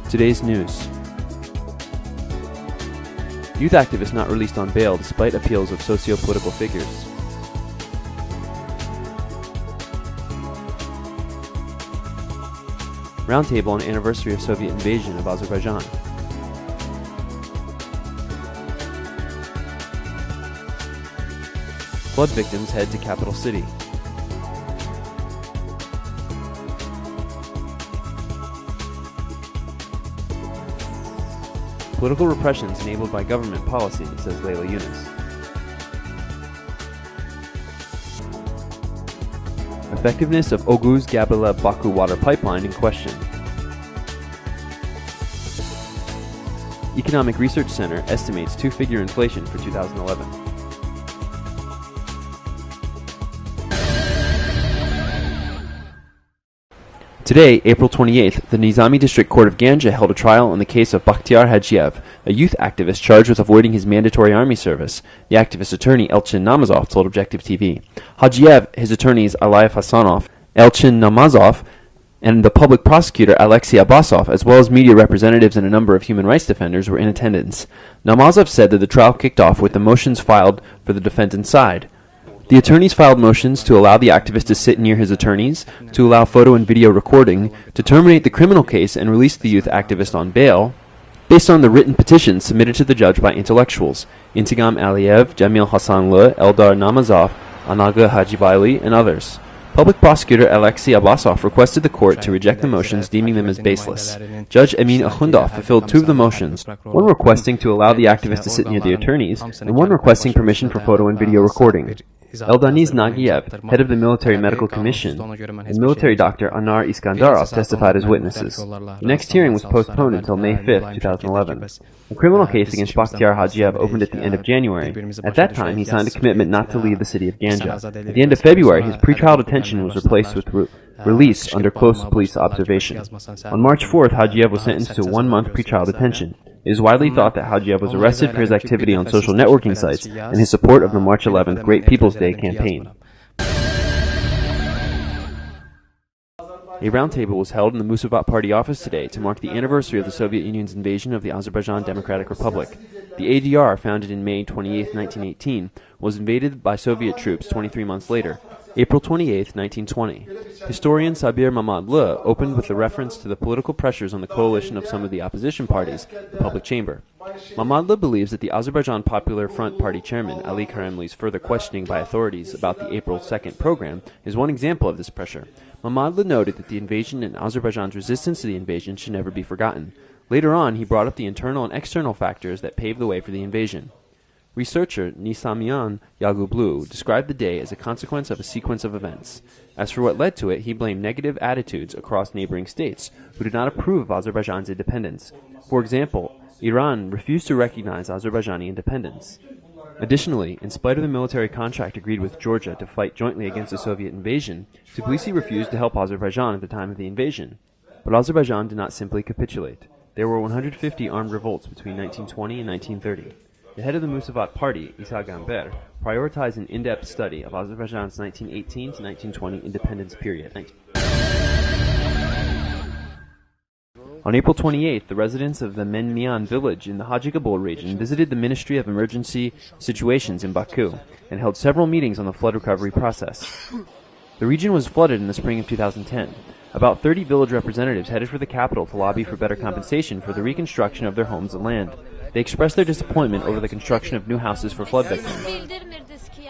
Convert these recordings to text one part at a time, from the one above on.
Today's news. Youth activist not released on bail despite appeals of socio-political figures. Roundtable on anniversary of Soviet invasion of Azerbaijan. Flood victims head to capital city. Political repressions enabled by government policy, says Leila Yunus. Effectiveness of Oguz-Gabala-Baku water pipeline in question. Economic Research Center estimates two-figure inflation for 2011. Today, April 28th, the Nizami District Court of Ganja held a trial on the case of Bakhtiar Hajiev, a youth activist charged with avoiding his mandatory army service. The activist attorney Elchin Namazov told Objective TV. Hajiev, his attorneys Alayev Hasanov, Elchin Namazov, and the public prosecutor Alexei Abbasov, as well as media representatives and a number of human rights defenders, were in attendance. Namazov said that the trial kicked off with the motions filed for the defendant's side. The attorneys filed motions to allow the activist to sit near his attorneys, to allow photo and video recording, to terminate the criminal case and release the youth activist on bail, based on the written petitions submitted to the judge by intellectuals, Intigam Aliyev, Jamil Hassanlı, Eldar Namazov, Anaga Hajibaili, and others. Public prosecutor Alexei Abbasov requested the court to reject the motions, deeming them as baseless. Judge Emin Akhundov fulfilled two of the motions, one requesting to allow the activist to sit near the attorneys, and one requesting permission for photo and video recording. Eldaniz Nagiev, head of the Military Medical Commission, and military doctor Anar Iskandarov testified as witnesses. The next hearing was postponed until May 5, 2011. A criminal case against Bakhtiar Hajiev opened at the end of January. At that time, he signed a commitment not to leave the city of Ganja. At the end of February, his pretrial detention was replaced with release under close police observation. On March 4th, Hajiev was sentenced to 1 month pretrial detention. It is widely thought that Hajiev was arrested for his activity on social networking sites and his support of the March 11th Great People's Day campaign. A roundtable was held in the Musavat Party office today to mark the anniversary of the Soviet Union's invasion of the Azerbaijan Democratic Republic. The ADR, founded in May 28, 1918, was invaded by Soviet troops 23 months later, April 28, 1920. Historian Sabir Mamadlı opened with a reference to the political pressures on the coalition of some of the opposition parties, the public chamber. Mamadlı believes that the Azerbaijan Popular Front Party chairman Ali Karimli's further questioning by authorities about the April 2nd program is one example of this pressure. Mamadlı noted that the invasion and Azerbaijan's resistance to the invasion should never be forgotten. Later on, he brought up the internal and external factors that paved the way for the invasion. Researcher Nisamian Yagublu described the day as a consequence of a sequence of events. As for what led to it, he blamed negative attitudes across neighboring states who did not approve of Azerbaijan's independence. For example, Iran refused to recognize Azerbaijani independence. Additionally, in spite of the military contract agreed with Georgia to fight jointly against the Soviet invasion, Tbilisi refused to help Azerbaijan at the time of the invasion. But Azerbaijan did not simply capitulate. There were 150 armed revolts between 1920 and 1930. The head of the Musavat Party, Isa Gamber, prioritized an in-depth study of Azerbaijan's 1918 to 1920 independence period. On April 28th, the residents of the Menmian village in the Haji Kabul region visited the Ministry of Emergency Situations in Baku and held several meetings on the flood recovery process. The region was flooded in the spring of 2010. About 30 village representatives headed for the capital to lobby for better compensation for the reconstruction of their homes and land. They expressed their disappointment over the construction of new houses for flood victims.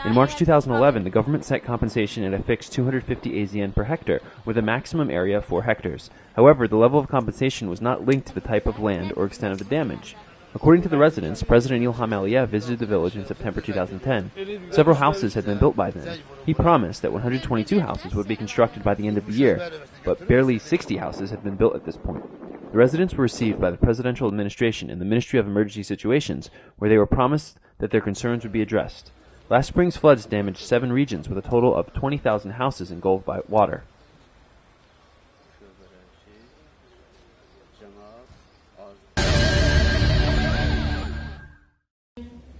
In March 2011, the government set compensation at a fixed 250 AZN per hectare, with a maximum area of 4 hectares. However, the level of compensation was not linked to the type of land or extent of the damage. According to the residents, President Ilham Aliyev visited the village in September 2010. Several houses had been built by then. He promised that 122 houses would be constructed by the end of the year, but barely 60 houses had been built at this point. The residents were received by the presidential administration and the Ministry of Emergency Situations, where they were promised that their concerns would be addressed. Last spring's floods damaged 7 regions with a total of 20,000 houses engulfed by water.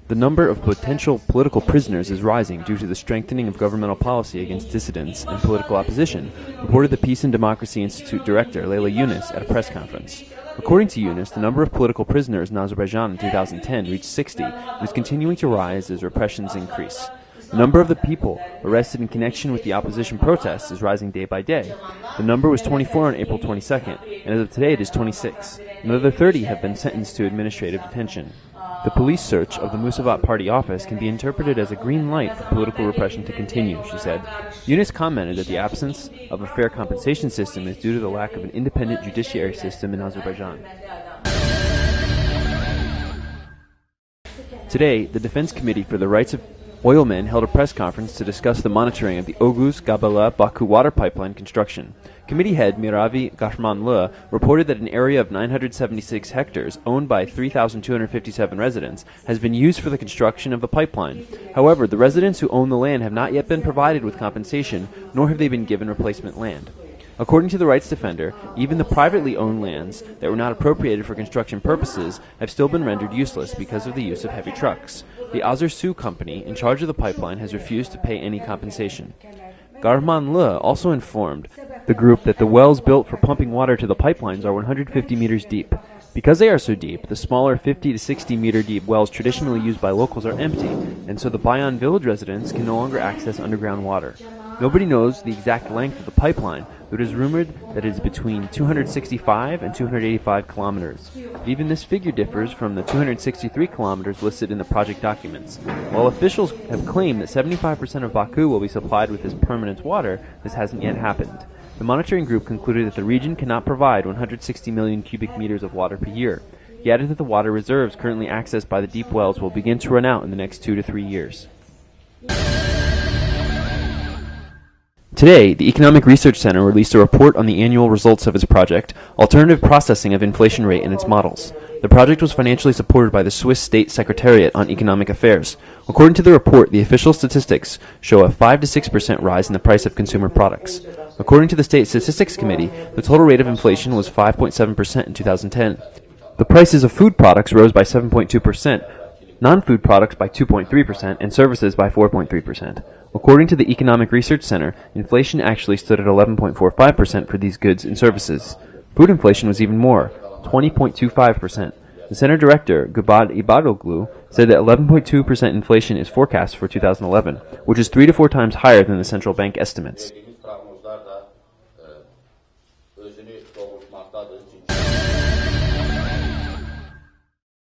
The number of potential political prisoners is rising due to the strengthening of governmental policy against dissidents and political opposition, reported the Peace and Democracy Institute director Leyla Yunus at a press conference. According to Yunus, the number of political prisoners in Azerbaijan in 2010 reached 60 and is continuing to rise as repressions increase. The number of the people arrested in connection with the opposition protests is rising day by day. The number was 24 on April 22nd, and as of today it is 26. Another 30 have been sentenced to administrative detention. The police search of the Musavat Party office can be interpreted as a green light for political repression to continue, she said. Yunus commented that the absence of a fair compensation system is due to the lack of an independent judiciary system in Azerbaijan. Today, the Defense Committee for the Rights of Oilmen held a press conference to discuss the monitoring of the Oguz-Gabala-Baku water pipeline construction. Committee head Miravi Gashmanlı reported that an area of 976 hectares, owned by 3,257 residents, has been used for the construction of the pipeline. However, the residents who own the land have not yet been provided with compensation, nor have they been given replacement land. According to the rights defender, even the privately owned lands that were not appropriated for construction purposes have still been rendered useless because of the use of heavy trucks. The Azersu company in charge of the pipeline has refused to pay any compensation. Gashmanlı also informed the group that the wells built for pumping water to the pipelines are 150 meters deep. Because they are so deep, the smaller 50 to 60 meter deep wells traditionally used by locals are empty, and so the Bayan village residents can no longer access underground water. Nobody knows the exact length of the pipeline, but it is rumored that it is between 265 and 285 kilometers. Even this figure differs from the 263 kilometers listed in the project documents. While officials have claimed that 75% of Baku will be supplied with this permanent water, this hasn't yet happened. The monitoring group concluded that the region cannot provide 160 million cubic meters of water per year. He added that the water reserves currently accessed by the deep wells will begin to run out in the next 2 to 3 years. Today, the Economic Research Center released a report on the annual results of its project, Alternative Processing of Inflation Rate and its Models. The project was financially supported by the Swiss State Secretariat on Economic Affairs. According to the report, the official statistics show a 5 to 6% rise in the price of consumer products. According to the State Statistics Committee, the total rate of inflation was 5.7% in 2010. The prices of food products rose by 7.2%, non-food products by 2.3%, and services by 4.3%. According to the Economic Research Center, inflation actually stood at 11.45% for these goods and services. Food inflation was even more, 20.25%. The center director, Gubad Ibadoglu, said that 11.2% inflation is forecast for 2011, which is 3 to 4 times higher than the central bank estimates.